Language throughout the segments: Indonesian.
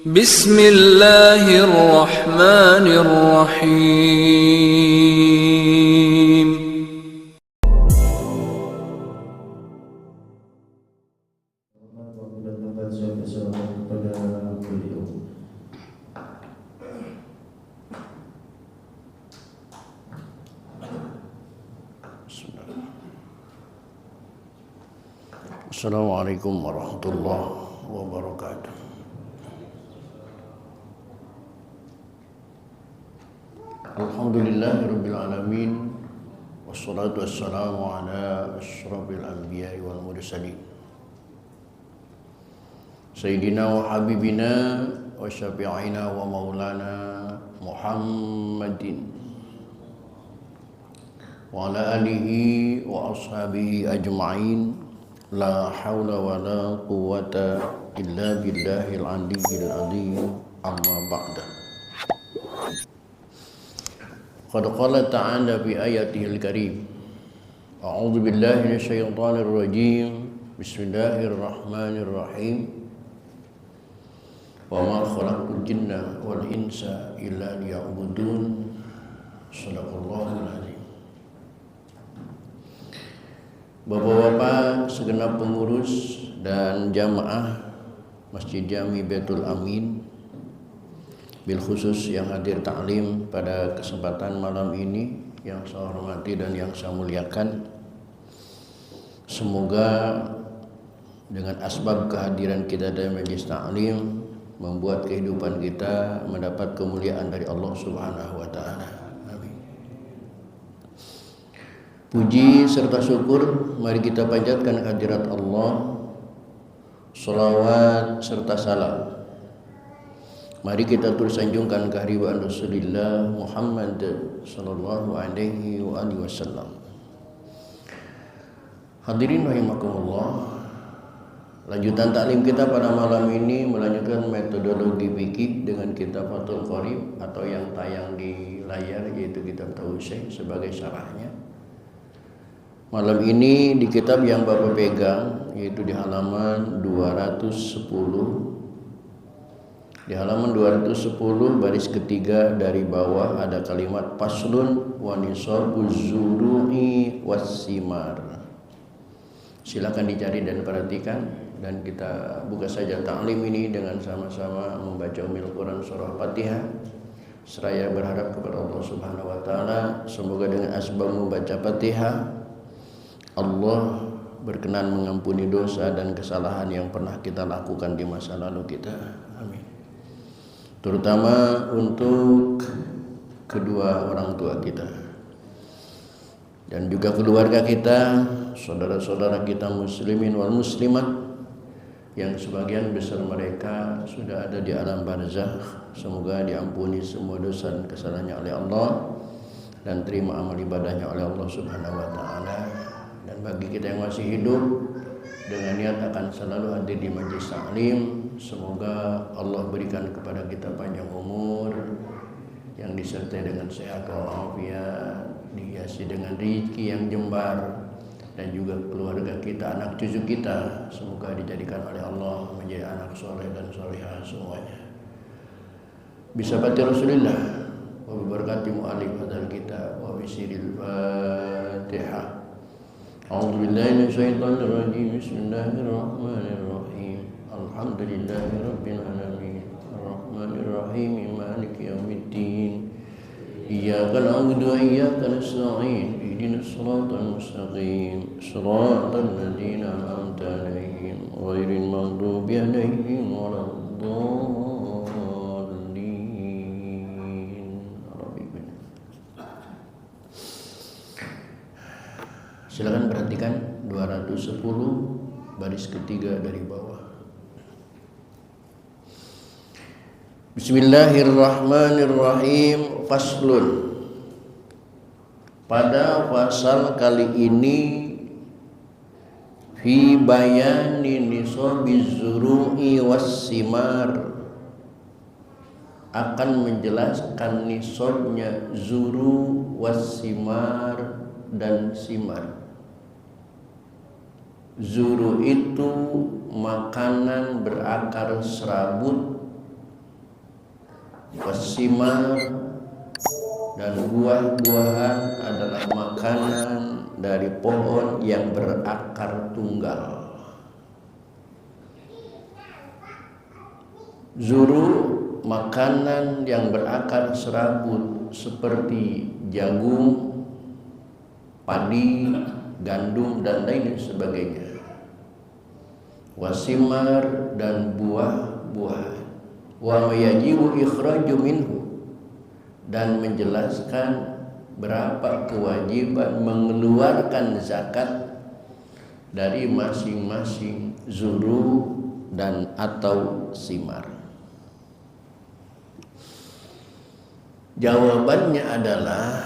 Bismillahirrahmanirrahim. Assalamualaikum warahmatullahi wabarakatuh. Alhamdulillahirabbil alamin, wassalatu wassalamu ala asyrafil anbiya'i wal mursalin, sayyidina wa habibina wa syafi'ina wa maulana Muhammadin wa ala alihi wa ashabihi ajma'in. La haula wa la quwwata illa billahil aliyyil azim. Amma ba'da. Qad qala ta'ala fi ayatihil karim. A'udzu billahi minasyaitonir rajim. Bismillahirrahmanirrahim. Wa ma khalaqtul jinna wal insa illa liya'budun. Shadaqallahul azim. Bapak-bapak, segenap pengurus dan jamaah Masjid Jami Baitul Amin, bil khusus yang hadir taklim pada kesempatan malam ini yang saya hormati dan yang saya muliakan. Semoga dengan asbab kehadiran kita dalam majlis taklim membuat kehidupan kita mendapat kemuliaan dari Allah Subhanahu wa taala. Puji serta syukur mari kita panjatkan kehadirat Allah. Shalawat serta salam mari kita terus sanjungkan kehadiran Rasulullah Muhammad sallallahu alaihi wasallam. Hadirin rahimakumullah, lanjutan taklim kita pada malam ini melanjutkan metodologi fikih dengan kitab Fathul Qorib atau yang tayang di layar, yaitu kitab Tauhid sebagai syarahnya. Malam ini di kitab yang Bapak pegang, yaitu di halaman 210. Di halaman 210 baris ketiga dari bawah ada kalimat faslun wa nisabuz zuru'i wassimar. Silakan dicari dan perhatikan, dan kita buka saja taklim ini dengan sama-sama membaca Ummul Quran surah Fatihah. Seraya berharap kepada Allah Subhanahu wa taala semoga dengan asbab membaca Fatihah Allah berkenan mengampuni dosa dan kesalahan yang pernah kita lakukan di masa lalu kita. Amin. Terutama untuk kedua orang tua kita dan juga keluarga kita, saudara-saudara kita muslimin wal muslimat yang sebagian besar mereka sudah ada di alam barzakh. Semoga diampuni semua dosa dan kesalahannya oleh Allah dan terima amal ibadahnya oleh Allah Subhanahu wa taala. Dan bagi kita yang masih hidup dengan niat akan selalu hadir di majlis taklim, semoga Allah berikan kepada kita panjang umur yang disertai dengan sehat walafiat, dihiasi dengan rezeki yang jembar, dan juga keluarga kita, anak cucu kita semoga dijadikan oleh Allah menjadi anak soleh dan solehah semuanya. Bisa baca Rasulullah wa barakatuh mu'alif hadal kita wa bisiril Fatihah. A'udzu billahi minasyaitonir rajim. Bismillahirrahmanirrahim. Alhamdulillahirabbil alamin. Arrahmanir rahim. Maliki yaumiddin. Iyyaka na'budu wa iyyaka nasta'in. Ihdinas siratal mustaqim. Shiratal ladzina an'amta 'alaihim ghairil maghdubi 'alaihim waladdallin. Silakan perhatikan 210 baris ketiga dari bawah. Bismillahirrahmanirrahim. Faslun. Pada pasal kali ini fi bayani nisabiz zuru'i wassimar, akan menjelaskan nisabnya zuru wassimar dan simar. Zuru itu makanan berakar serabut wasimar, dan buah-buahan adalah makanan dari pohon yang berakar tunggal. Zuru, makanan yang berakar serabut seperti jagung, padi, gandum, dan lain sebagainya. Wasimar, dan buah-buahan. Wa yajibu ikhraju minhu, dan menjelaskan berapa kewajiban mengeluarkan zakat dari masing-masing zuru dan atau simar. Jawabannya adalah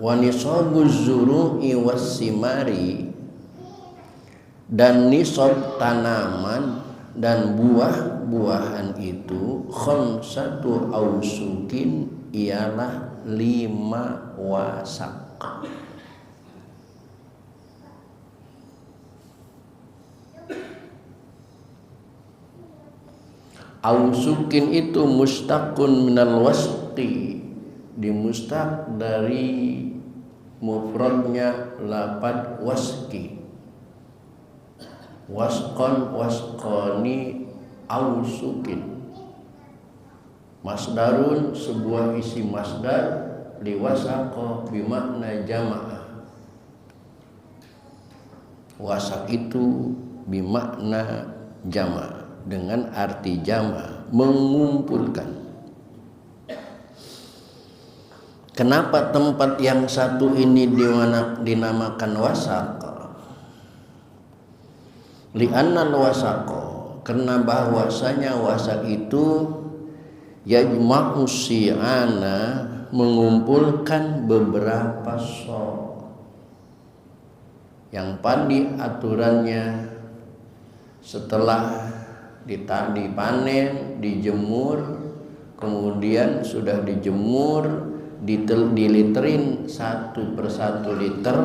wa nisabuz zuru'i wassimari, dan nisab tanaman dan buah-buahan itu khamsatu ausukin, ialah 5 wasak. Ausukin itu mustaqun minal wasqi, dimustaq dari mufradnya lafaz wasqi. Wasqon, wasqoni, ausukin. Masdarun, sebuah isi masdar, liwasaqo bimakna jama'ah. Wasak itu bimakna jama', dengan arti jama', mengumpulkan. Kenapa tempat yang satu ini dinamakan wasak? Li'annal wasaqo, karena bahwasanya wasak itu yajma'u si'ana, mengumpulkan beberapa sok. Yang padi aturannya setelah dipanen, dijemur, kemudian sudah dijemur, diliterin 1 per 1 liter,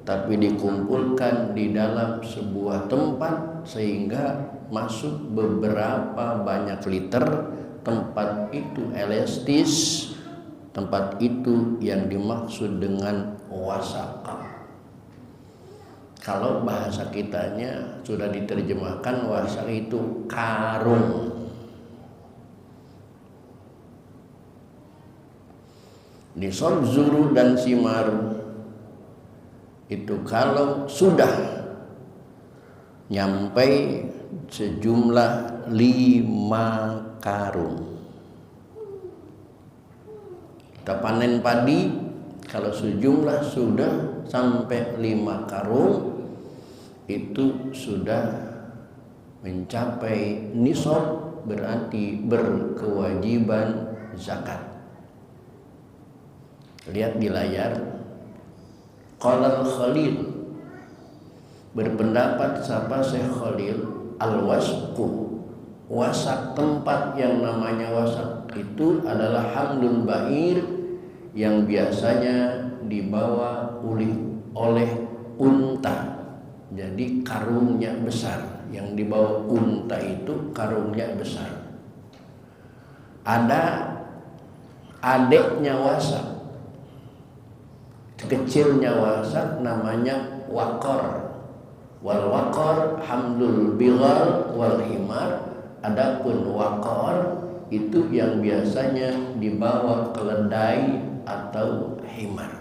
tapi dikumpulkan di dalam sebuah tempat sehingga masuk beberapa banyak liter. Tempat itu elastis, tempat itu yang dimaksud dengan wasaka. Kalau bahasa kitanya sudah diterjemahkan, wasak itu karung. Nisab zuru dan simar itu kalau sudah nyampe sejumlah 5 karung. Kita panen padi, kalau sejumlah sudah sampai 5 karung, itu sudah mencapai nisab, berarti berkewajiban zakat. Lihat di layar. Qala Khalil, berpendapat siapa Syekh Khalil, al-wasqu, wasak, tempat yang namanya wasak itu adalah hamlul ba'ir, yang biasanya dibawa oleh unta. Jadi karungnya besar, yang dibawa unta itu karungnya besar. Ada adiknya wasak, kecilnya wasak, namanya wakor. Wal wakor hamlul bighal wal himar. Adapun wakor itu yang biasanya dibawa keledai atau himar.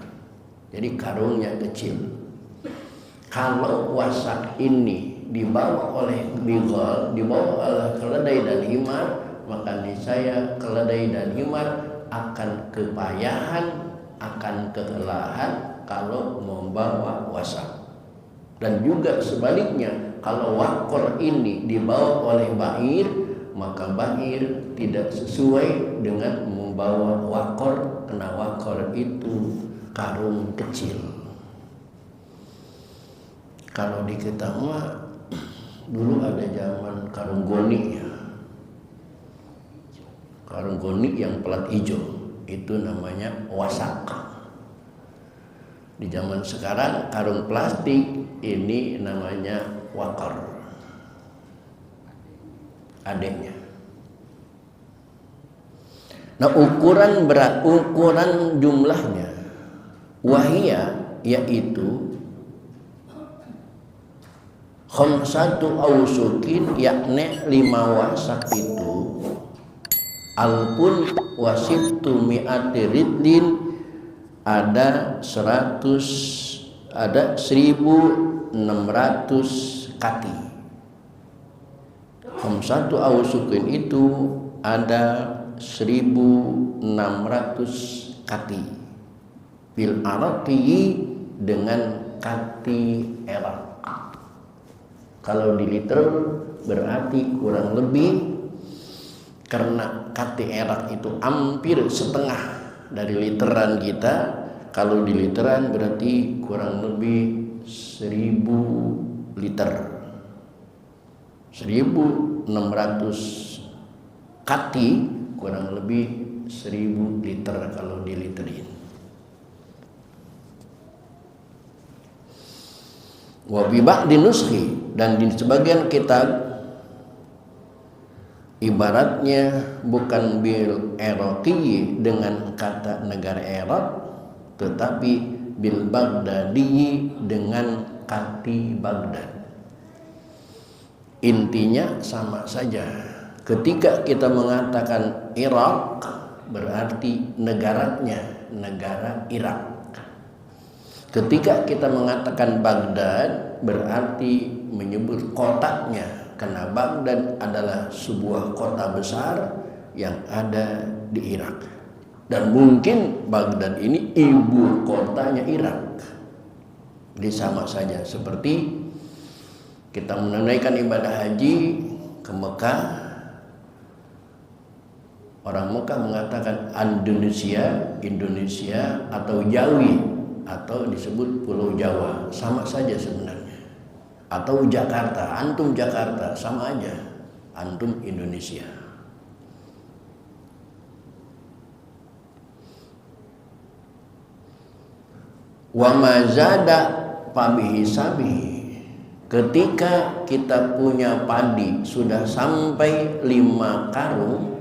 Jadi karungnya kecil. Kalau wasak ini dibawa oleh bighal, dibawa oleh keledai dan himar, maka niscaya keledai dan himar akan kepayahan, akan kelelahan kalau membawa wasak. Dan juga sebaliknya, kalau wakor ini dibawa oleh ba'ir, maka ba'ir tidak sesuai dengan membawa wakor, karena wakor itu karung kecil. Kalau di kita mah dulu ada zaman karung goni ya. Karung goni yang pelat hijau itu namanya wasak. Di zaman sekarang karung plastik ini namanya wakor, adiknya. Nah, ukuran jumlahnya wahia yaitu khamsatu ausukin, yakni 5 wasak itu alpun wasibtu mi'ati ridlin, ada 1600 kati. Khamsatu ausukin itu ada 1600 kati bil araqi, dengan kati erak. Kalau di liter berarti kurang lebih, karena kati erak itu hampir setengah dari literan kita. Kalau di literan berarti kurang lebih 1000 liter. 1600 kati kurang lebih 1000 liter kalau diliterin. Wa bi ba'di nuskhi, dan di sebagian kitab ibaratnya bukan bil iraqi dengan kata negara Irak, tetapi bil Baghdadi dengan kati Baghdad. Intinya sama saja. Ketika kita mengatakan Irak berarti negaranya negara Irak. Ketika kita mengatakan Baghdad berarti menyebut kotanya, karena Baghdad adalah sebuah kota besar yang ada di Irak. Dan mungkin Baghdad ini ibu kotanya Irak. Jadi sama saja seperti kita menunaikan ibadah haji ke Mekah. Orang Mekah mengatakan Indonesia atau Jawi, atau disebut Pulau Jawa, sama saja sebenarnya. Atau Jakarta, antum Jakarta, sama aja, antum Indonesia. Wa mazada pabihi sabihi, ketika kita punya padi sudah sampai 5 karung,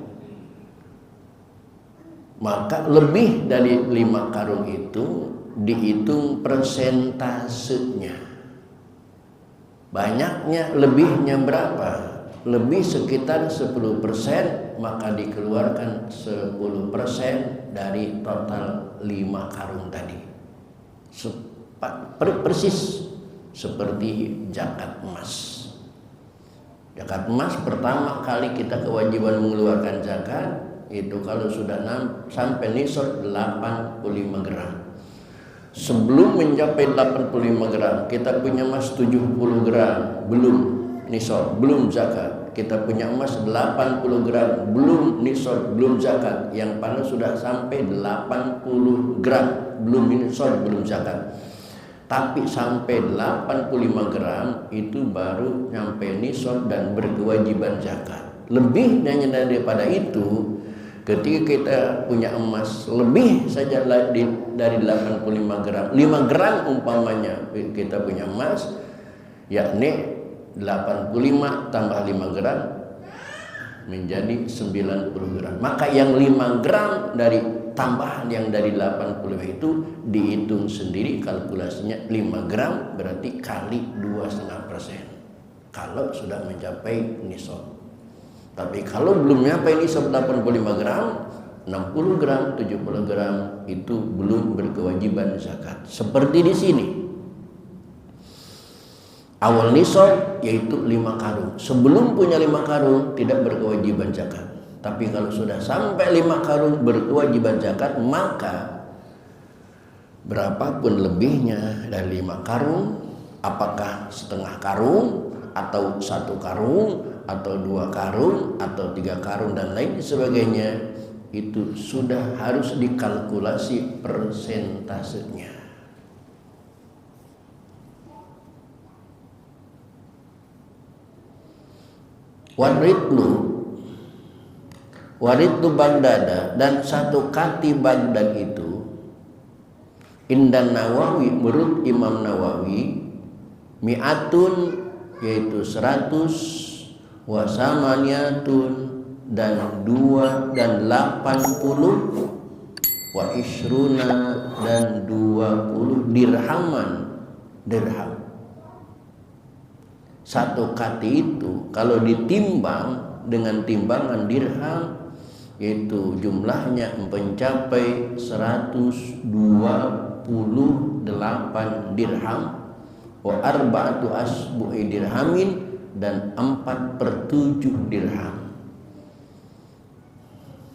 maka lebih dari 5 karung itu dihitung persentasenya. Banyaknya, lebihnya berapa? Lebih sekitar 10%, maka dikeluarkan 10% dari total 5 karung tadi. Persis seperti zakat emas. Zakat emas pertama kali kita kewajiban mengeluarkan zakat itu kalau sudah sampai nisab 85 gram. Sebelum mencapai 85 gram, kita punya emas 70 gram, belum nisab, belum zakat. Kita punya emas 80 gram, belum nisab, belum zakat. Yang pada sudah sampai 80 gram, belum nisab, belum zakat. Tapi sampai 85 gram itu baru sampai nisab dan berkewajiban zakat. Lebih daripada itu, ketika kita punya emas lebih saja dari 85 gram, 5 gram umpamanya kita punya emas, yakni 85 tambah 5 gram menjadi 90 gram. Maka yang 5 gram dari tambahan yang dari 85 itu dihitung sendiri, kalkulasinya 5 gram berarti kali 2,5% kalau sudah mencapai nisab. Tapi kalau belum nyampe nisab 85 gram, 60 gram, 70 gram itu belum berkewajiban zakat. Seperti di sini. Awal nisab yaitu 5 karung. Sebelum punya 5 karung tidak berkewajiban zakat. Tapi kalau sudah sampai 5 karung berkewajiban zakat, maka berapapun lebihnya dari 5 karung, apakah setengah karung atau 1 karung atau 2 karung atau 3 karung dan lain sebagainya, itu sudah harus dikalkulasi persentasenya. Waridlu Baghdad, dan 1 kati Baghdad itu Indan Nawawi, menurut Imam Nawawi, mi'atun yaitu 100, wasamaniyatun dan 2 dan 80 wa ishruna dan 20 dirhaman. Dirham satu kati itu kalau ditimbang dengan timbangan dirham itu jumlahnya mencapai 128 dirham wa arba'atu asbu'i dirhamin dan 4/7 dirham.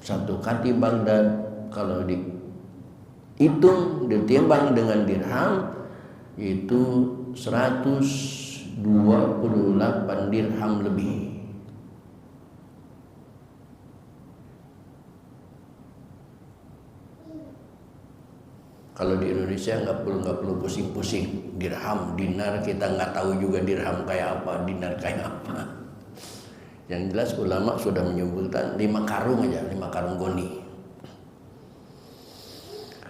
Satu kati Baghdad kalau dihitung ditimbang dengan dirham itu 128 dirham lebih. Kalau di Indonesia nggak perlu pusing-pusing dirham, dinar kita nggak tahu juga dirham kayak apa, dinar kayak apa. Yang jelas ulama sudah menyebutkan 5 karung aja, 5 karung goni.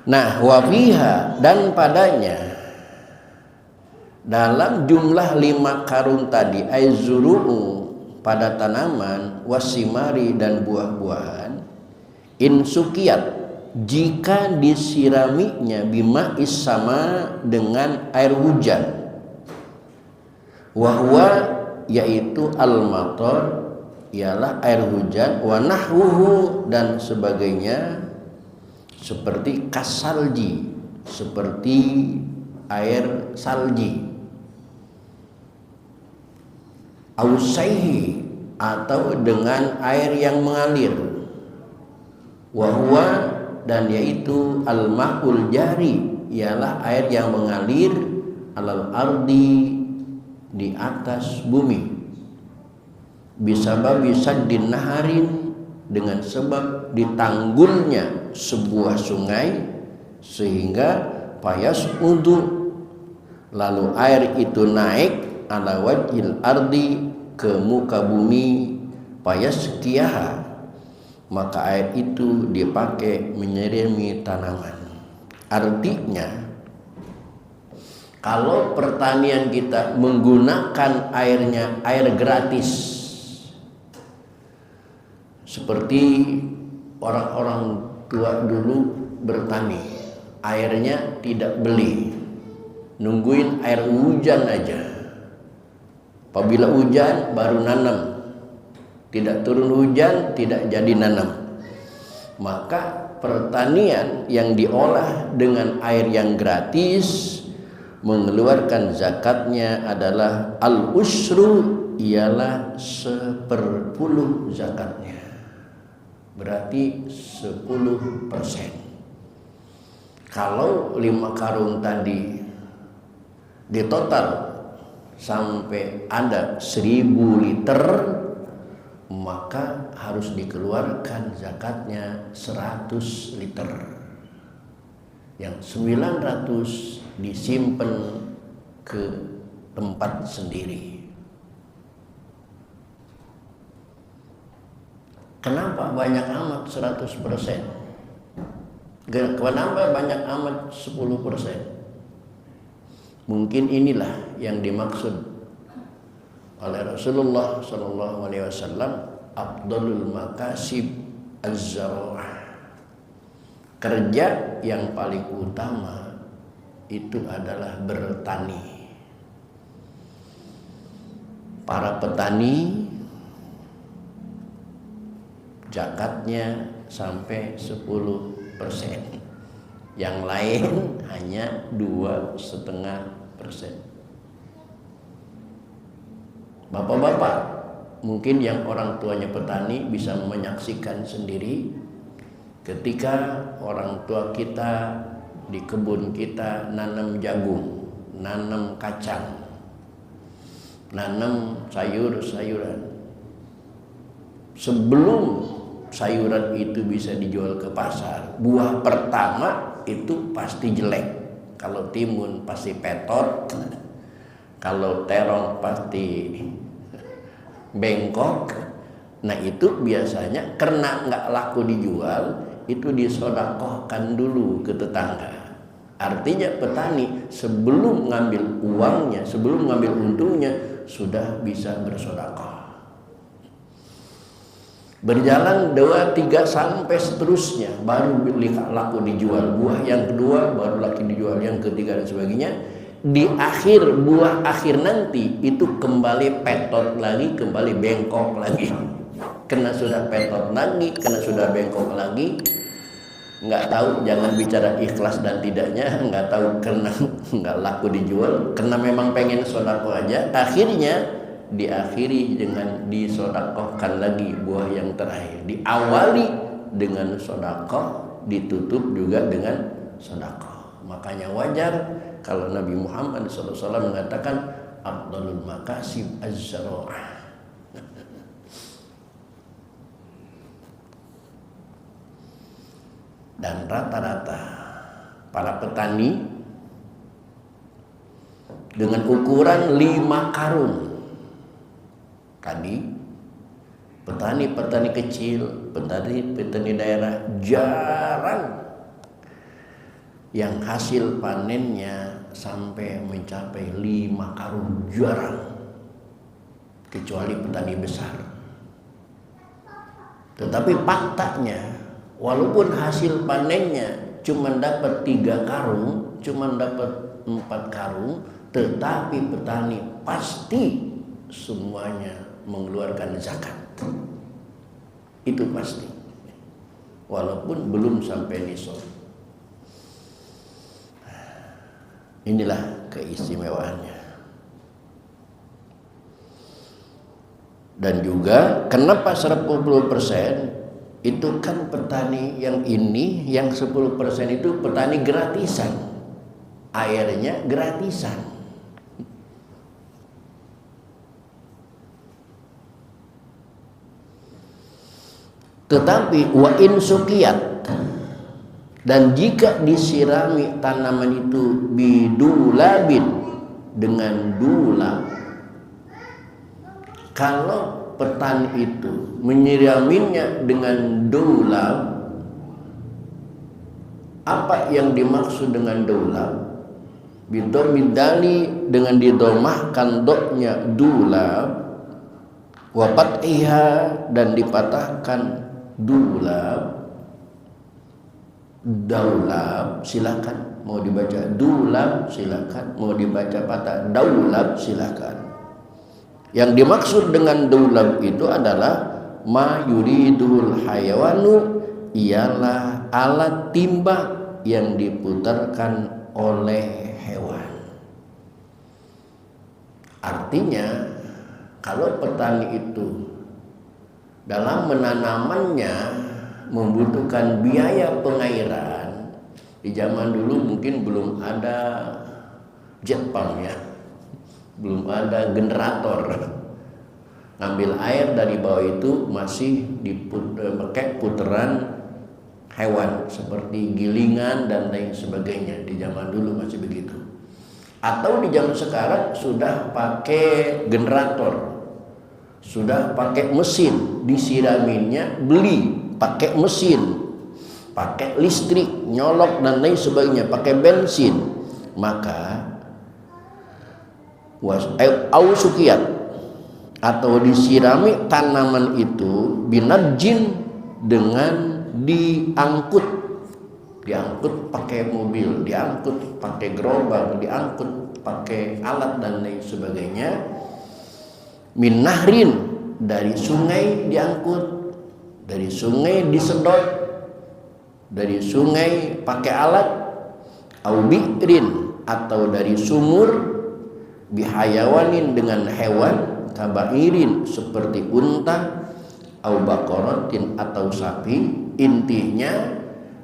Nah, wafiha dan padanya dalam jumlah 5 karung tadi aizuru'u pada tanaman wasimari dan buah-buahan insukiyat jika disiraminya bima sama dengan air hujan wahwa yaitu al-matar ialah air hujan wa nahwuhu dan sebagainya seperti kasalji seperti air salji ausaihi atau dengan air yang mengalir wahwa dan yaitu al-ma'ul jari ialah air yang mengalir alal ardi di atas bumi bisababi saddin naharin dengan sebab ditanggulnya sebuah sungai sehingga payas udu lalu air itu naik ala wajhil ardi ke muka bumi payas kiaha maka air itu dipakai menyirami tanaman. Artinya kalau pertanian kita menggunakan airnya air gratis seperti orang-orang tua dulu bertani airnya tidak beli nungguin air hujan aja apabila hujan baru nanam tidak turun hujan tidak jadi nanam maka pertanian yang diolah dengan air yang gratis mengeluarkan zakatnya adalah al-usru ialah 1/10 zakatnya berarti 10%. Kalau 5 karung tadi di total sampai ada 1000 liter maka harus dikeluarkan zakatnya 100 liter yang 900 disimpan ke tempat sendiri. Kenapa banyak amat 100%? Kenapa banyak amat 10%? Mungkin inilah yang dimaksud oleh Rasulullah SAW afdalul makasib az-zara'ah kerja yang paling utama itu adalah bertani. Para petani zakatnya sampai 10%, yang lain hanya 2,5%. Bapak-bapak mungkin yang orang tuanya petani bisa menyaksikan sendiri ketika orang tua kita di kebun kita nanam jagung, nanam kacang, nanam sayur-sayuran. Sebelum sayuran itu bisa dijual ke pasar, buah pertama itu pasti jelek. Kalau timun pasti petot, kalau terong pasti bengkok. Nah itu biasanya karena nggak laku dijual, itu disodakohkan dulu ke tetangga. Artinya petani sebelum ngambil uangnya, sebelum ngambil untungnya sudah bisa bersodakoh. Berjalan 2, 3 sampai seterusnya baru laku dijual. Buah yang kedua baru laku dijual, yang ketiga dan sebagainya. Di akhir buah akhir nanti itu kembali petot lagi, kembali bengkok lagi. Kena sudah petot lagi, kena sudah bengkok lagi. Nggak tahu, jangan bicara ikhlas dan tidaknya, nggak tahu karena nggak laku dijual, karena memang pengen sodako aja. Akhirnya diakhiri dengan disodakohkan lagi buah yang terakhir. Diawali dengan sodakoh, ditutup juga dengan sodakoh. Makanya wajar kalau Nabi Muhammad SAW mengatakan afdalul makasib az-zara'ah. Dan rata-rata para petani dengan ukuran 5 karung. Tadi petani-petani kecil, petani daerah jarang yang hasil panennya sampai mencapai 5 karung, jarang. Kecuali petani besar. Tetapi faktanya, walaupun hasil panennya cuma dapat 3 karung, cuma dapat 4 karung, tetapi petani pasti semuanya mengeluarkan zakat. Itu pasti. Walaupun belum sampai nisab. Inilah keistimewaannya. Dan juga kenapa 10% itu kan petani yang ini, yang 10% itu petani gratisan. Airnya gratisan. Tetapi wa in sukiyat, dan jika disirami tanaman itu bidulabin, dengan dulab. Kalau petani itu menyiraminya dengan dulab, apa yang dimaksud dengan dulab? Bidomidali, dengan didomahkan doknya dulab, wapat iha, dan dipatahkan dulab, daulab, silakan. Mau dibaca dulab silakan, mau dibaca patah daulab silakan. Yang dimaksud dengan daulab itu adalah ma yuridul hayawanu, ialah alat timbang yang diputarkan oleh hewan. Artinya kalau petani itu dalam menanamannya membutuhkan biaya pengairan, di zaman dulu mungkin belum ada jet pump ya, belum ada generator. Ngambil air dari bawah itu masih pakai putaran hewan seperti gilingan dan lain sebagainya. Di zaman dulu masih begitu. Atau di zaman sekarang sudah pakai generator, sudah pakai mesin, disiraminnya beli pakai mesin, pakai listrik, nyolok dan lain sebagainya, pakai bensin. Maka ausukiyat, atau disirami tanaman itu binarjin, dengan diangkut pakai mobil, diangkut pakai gerobak, diangkut pakai alat dan lain sebagainya. Min nahrin, dari sungai diangkut, dari sungai disedot, dari sungai pakai alat, au bi'rin, atau dari sumur, bihayawanin, dengan hewan, kabairin, seperti unta, au baqaratin, atau sapi. Intinya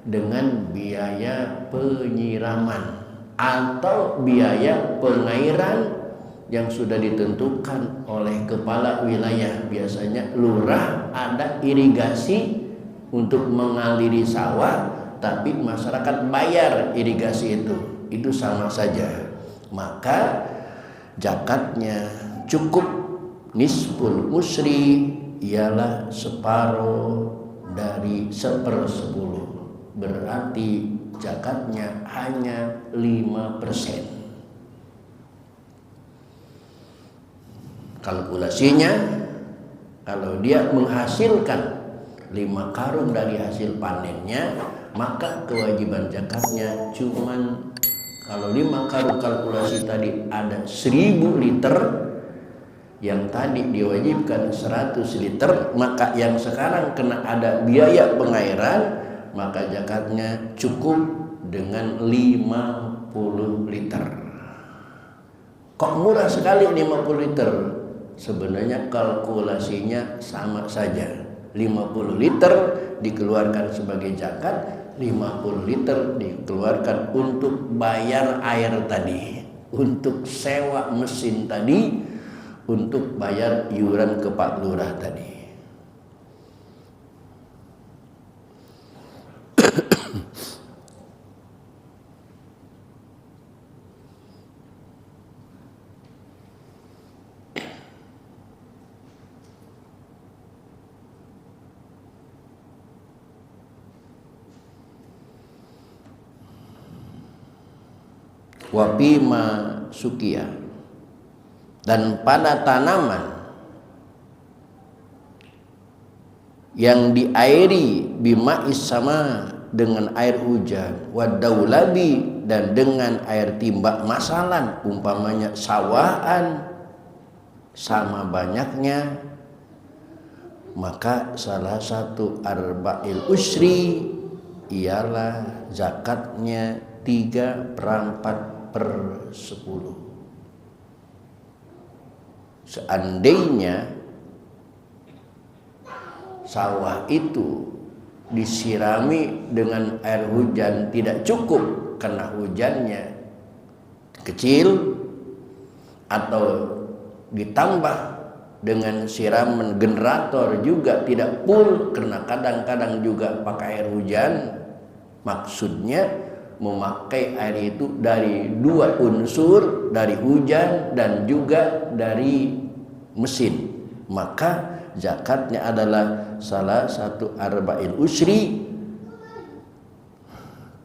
dengan biaya penyiraman atau biaya pengairan yang sudah ditentukan oleh kepala wilayah. Biasanya lurah ada irigasi untuk mengaliri sawah, tapi masyarakat bayar irigasi itu sama saja. Maka zakatnya cukup nisful usri, ialah separuh dari 1/10. Berarti zakatnya hanya 5%. Kalkulasinya, kalau dia menghasilkan 5 karung dari hasil panennya, maka kewajiban zakatnya cuman kalau 5 karung kalkulasi tadi ada 1000 liter, yang tadi diwajibkan 100 liter, maka yang sekarang kena ada biaya pengairan, maka zakatnya cukup dengan 50 liter. Kok murah sekali 50 liter? Sebenarnya kalkulasinya sama saja. 50 liter dikeluarkan sebagai zakat, 50 liter dikeluarkan untuk bayar air tadi, untuk sewa mesin tadi, untuk bayar iuran ke Pak Lurah tadi. Wapima sukia, dan pada tanaman yang diairi bima'is sama dengan air hujan, wadaulabi dan dengan air timba masalan, umpamanya sawaan sama banyaknya, maka salah satu arba'il usri ialah zakatnya 3/4/10. Seandainya sawah itu disirami dengan air hujan tidak cukup karena hujannya kecil, atau ditambah dengan siraman generator juga tidak full karena kadang-kadang juga pakai air hujan, maksudnya memakai air itu dari 2 unsur, dari hujan dan juga dari mesin, maka zakatnya adalah salah satu arba'il usri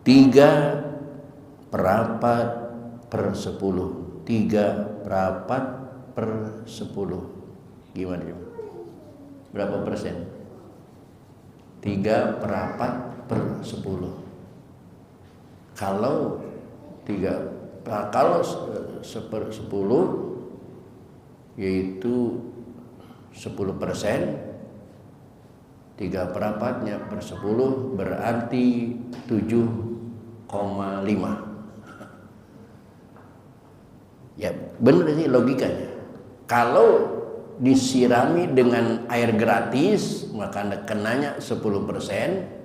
3/4/10. 3/4/10 gimana? Berapa persen? 3/4/10. Kalau 1/10 yaitu 10%, 3/4/10 berarti 7,5. Ya benar sih logikanya. Kalau disirami dengan air gratis maka kenanya 10%.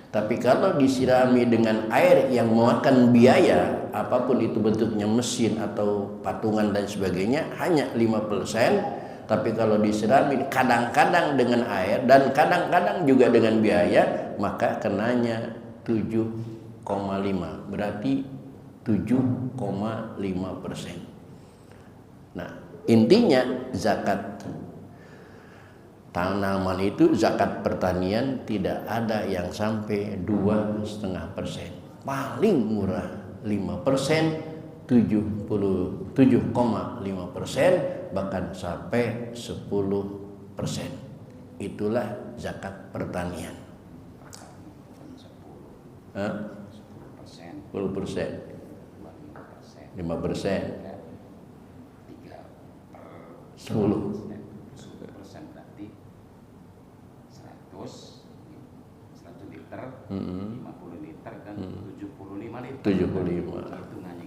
Tapi kalau disirami dengan air yang memakan biaya, apapun itu bentuknya, mesin atau patungan dan sebagainya, hanya 5%. Tapi kalau disirami kadang-kadang dengan air dan kadang-kadang juga dengan biaya, maka kenanya 7,5. Berarti 7,5%. Nah, intinya zakat tanaman itu, zakat pertanian tidak ada yang sampai 2,5%. Paling murah 5%, 7,5%, bahkan sampai 10%. Itulah zakat pertanian. 10%, 5%, 10. 100 liter, 50 liter dan 75 liter. 75.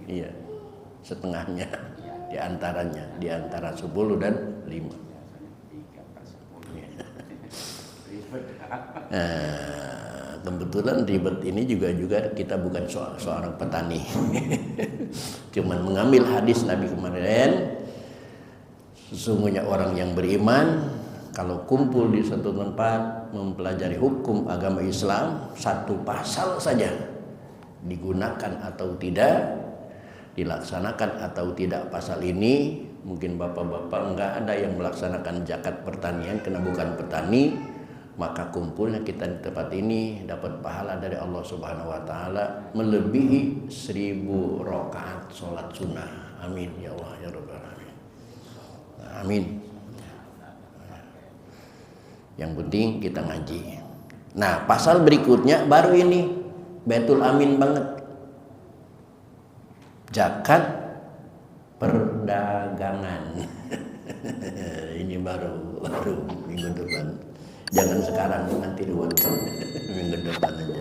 Iya. Setengahnya di antaranya, di antara 10 dan 5. Nah, kebetulan ribet ini juga kita bukan seorang petani. Cuman mengambil hadis Nabi kemarin, sesungguhnya orang yang beriman kalau kumpul di satu tempat mempelajari hukum agama Islam, satu pasal saja digunakan atau tidak, dilaksanakan atau tidak pasal ini, mungkin bapak-bapak enggak ada yang melaksanakan zakat pertanian karena bukan petani, maka kumpulnya kita di tempat ini dapat pahala dari Allah Subhanahu wa taala melebihi 1000 rakaat salat sunnah. Amin ya Allah ya rabbal alamin. Amin. Yang penting kita ngaji. Nah, pasal berikutnya baru ini betul amin banget. Zakat perdagangan. Ini baru minggu depan. Jangan sekarang, nanti dulu minggu depan aja.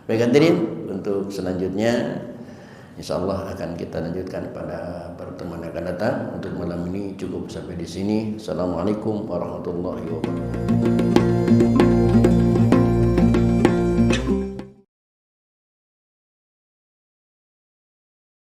Baik hadirin, untuk selanjutnya insya Allah akan kita lanjutkan pada pertemuan yang akan datang. Untuk malam ini cukup sampai di sini. Assalamualaikum warahmatullahi wabarakatuh.